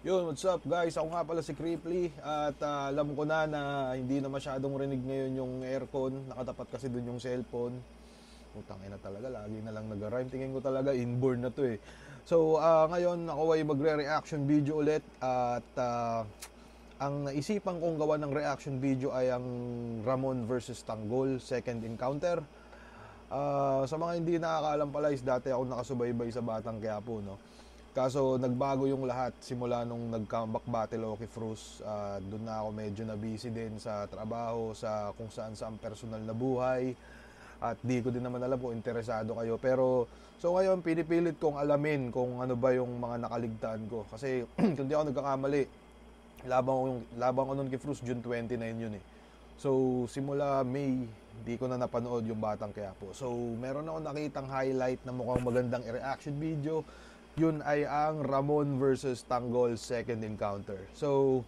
Yun, what's up guys? Ako nga pala si Cripply at alam ko na hindi na masyadong rinig ngayon yung aircon. Nakatapat kasi dun yung cellphone. Utang ina talaga, lagi na lang nag-rhyme. Tingin ko talaga inborn na to eh. So ngayon ako ay magre-reaction video ulit at ang naisipan kong gawa ng reaction video ay ang Ramon versus Tanggol second encounter. Sa mga hindi nakakaalam pala is dati ako nakasubaybay sa Batang Quiapo, no? Kaso nagbago yung lahat simula nung nag-comeback battle ako kay Frus. Doon na ako medyo na busy din sa trabaho, sa kung saan saan personal na buhay. At di ko din naman alam kung interesado kayo. Pero so ngayon pinipilit kong alamin kung ano ba yung mga nakaligtaan ko. Kasi kung di ako nagkakamali, labang ko nun kay Frus June 29 yun eh. So simula May, di ko na napanood yung Batang Quiapo. So meron ako nakitang highlight na mukhang magandang reaction video. Yun ay ang Ramon versus Tanggol second encounter. So,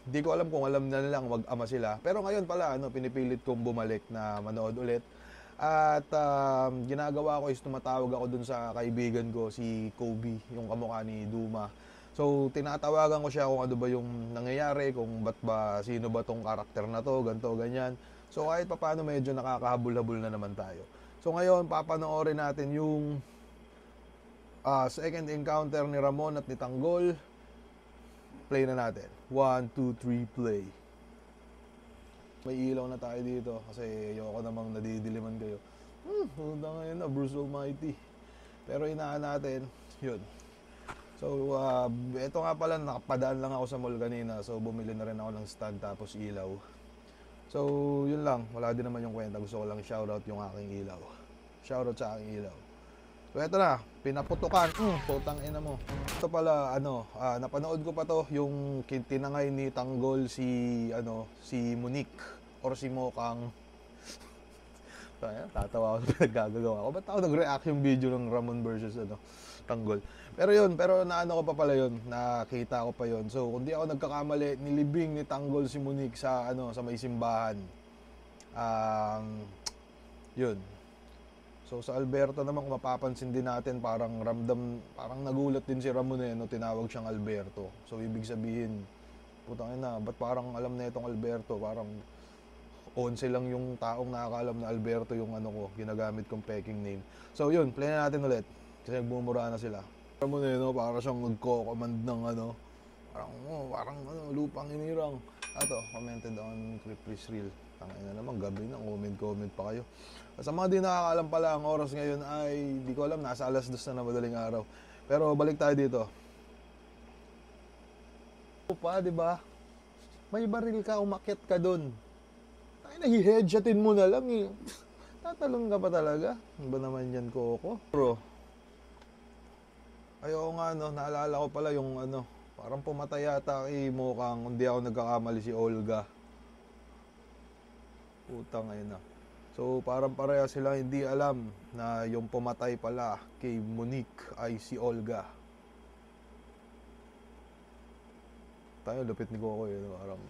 di ko alam kung alam na nilang mag-ama sila. Pero ngayon pala, pinipilit kong bumalik na manood ulit. At ginagawa ko is tumatawag ako dun sa kaibigan ko, si Kobe, yung kamukha ni Duma. So, tinatawagan ko siya kung ano ba yung nangyayari, kung ba't ba, sino ba tong karakter na to, ganto, ganyan. So, kahit paano medyo nakakahabol-habol na naman tayo. So, ngayon, papanoorin natin yung second encounter ni Ramon at ni Tanggol. Play na natin. 1, 2, 3, play. May ilaw na tayo dito kasi ayoko namang nadidiliman kayo. Punta ngayon na, Bruce Almighty. Pero inaan natin, yun. So, ito nga pala, nakapadaan lang ako sa mall kanina. So, bumili na rin ako ng stand tapos ilaw. So, yun lang. Wala din naman yung kwenta. Gusto ko lang shoutout yung aking ilaw. Shoutout sa aking ilaw. So eto na, pinaputukan. Putang ina mo. Ito pala, napanood ko pa to, yung tinangay ni Tanggol si Monique or si Mokang. Tatawa ako sa pinagagagawa ko. Ba't ako nag-reaction video ng Ramon versus Tanggol? Pero naano ko pa pala yun, nakita ko pa yun. So kung di ako nagkakamali, nilibing ni Tanggol si Monique sa may simbahan. Yun. So sa Alberto naman, kung mapapansin din natin, parang nagulat din si Ramon tinawag siyang Alberto. So ibig sabihin, putang ina, ba't parang alam na itong Alberto? Parang 11 lang yung taong nakakaalam na Alberto yung ginagamit kong peking name. So yun, play na natin ulit. Kasi nagbumura na sila. Ramon para siyang nagko-command ng parang lupang inirang. Commented on Cripply's Reel. Tangina naman, gabi na, comment pa kayo. Sa mga di nakakaalam pala, ang oras ngayon ay, di ko alam, nasa alas 2 na madaling araw. Pero balik tayo dito. Pa, di ba? May baril ka, umakyat ka dun. Nahi-headshotin mo na lang eh. Tatalon ka pa talaga. Ano ba naman yan, Coco? Bro. Ayoko nga, naalala ko pala yung parang pumatay yata kay Mokang, hindi ako nagkakamali, si Olga. Utang ayun na. So parang pareha sila hindi alam na yung pumatay pala kay Monique ay si Olga. Tayo lupit ni Coco yun, parang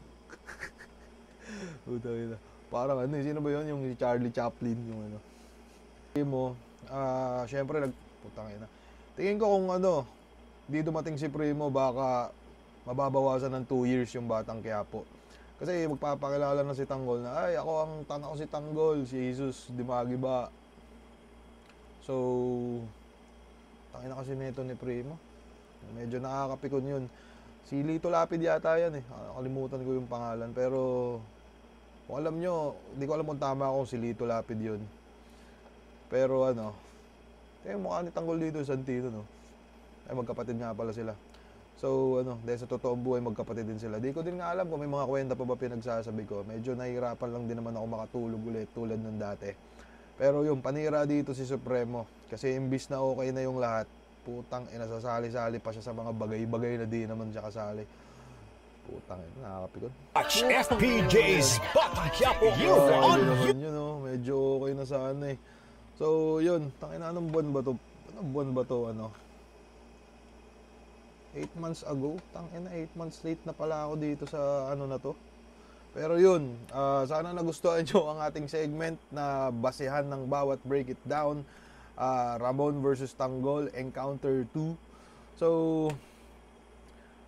utang ayun na. Parang sino ba yun? Yung Charlie Chaplin, yung mo, syempre putang ayun na. Tingin ko kung di dumating si Primo, baka mababawasan ng 2 years yung Batang Quiapo. Kasi magpapakilala na si Tanggol na, ay, ako ang tanaw si Tanggol, si Jesus Dimagiba. So, tangina kasi nito ni Primo. Medyo nakakapikon yun. Si Lito Lapid yata yan eh. Nakalimutan ko yung pangalan. Pero, kung alam nyo, hindi ko alam kung tama ako si Lito Lapid yun. Pero yung mukha ni Tanggol dito, Santino, no? Ay, magkapatid nga pala sila. So, dahil sa totoong buhay, magkapatid din sila. Di ko din nga alam kung may mga kwenta pa ba pinagsasabi ko. Medyo nahihirapan lang din naman ako makatulog ulit tulad ng dati. Pero yung panira dito si Supremo. Kasi imbis na okay na yung lahat, putang sasali-sali pa siya sa mga bagay-bagay na di naman siya kasali. Putang nakakapikon. Watch FPJ's Batang Quiapo here on yun, medyo okay na sana eh. So, yun. Tangina, anong buwan ba to? Anong buwan ba to, 8 months ago, tangina 8 months late na pala ako dito sa na to. Pero yun, sana nagustuhan nyo ang ating segment na basehan ng bawat break it down. Ramon versus Tanggol, Encounter 2. So,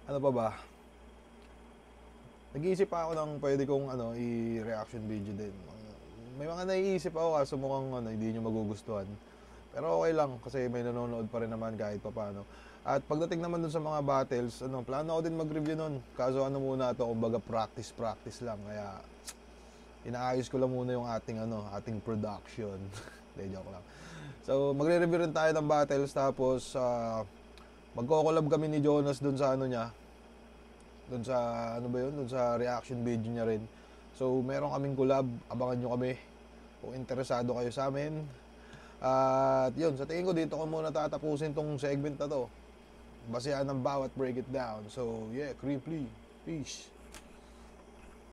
Ano pa ba? Nag-iisip pa ako ng pwede kong i-reaction video din. May mga naiisip ako kaso mukhang hindi nyo magugustuhan. Pero okay lang kasi may nanonood pa rin naman kahit pa paano. At pagdating naman dun sa mga battles, plano ko din mag-review nun. Kaso muna ito, kumbaga practice lang. Kaya inaayos ko lang muna yung ating production. Hindi, joke lang. So, magre-review rin tayo ng battles tapos magko-collab kami ni Jonas dun sa niya. Dun sa dun sa reaction video niya rin. So, meron kaming collab, abangan nyo kami kung interesado kayo sa amin. At yun, sa tingin ko dito ko muna tatapusin tong segment na to. Basehan ng bawat break it down. So, yeah, Creeply. Peace.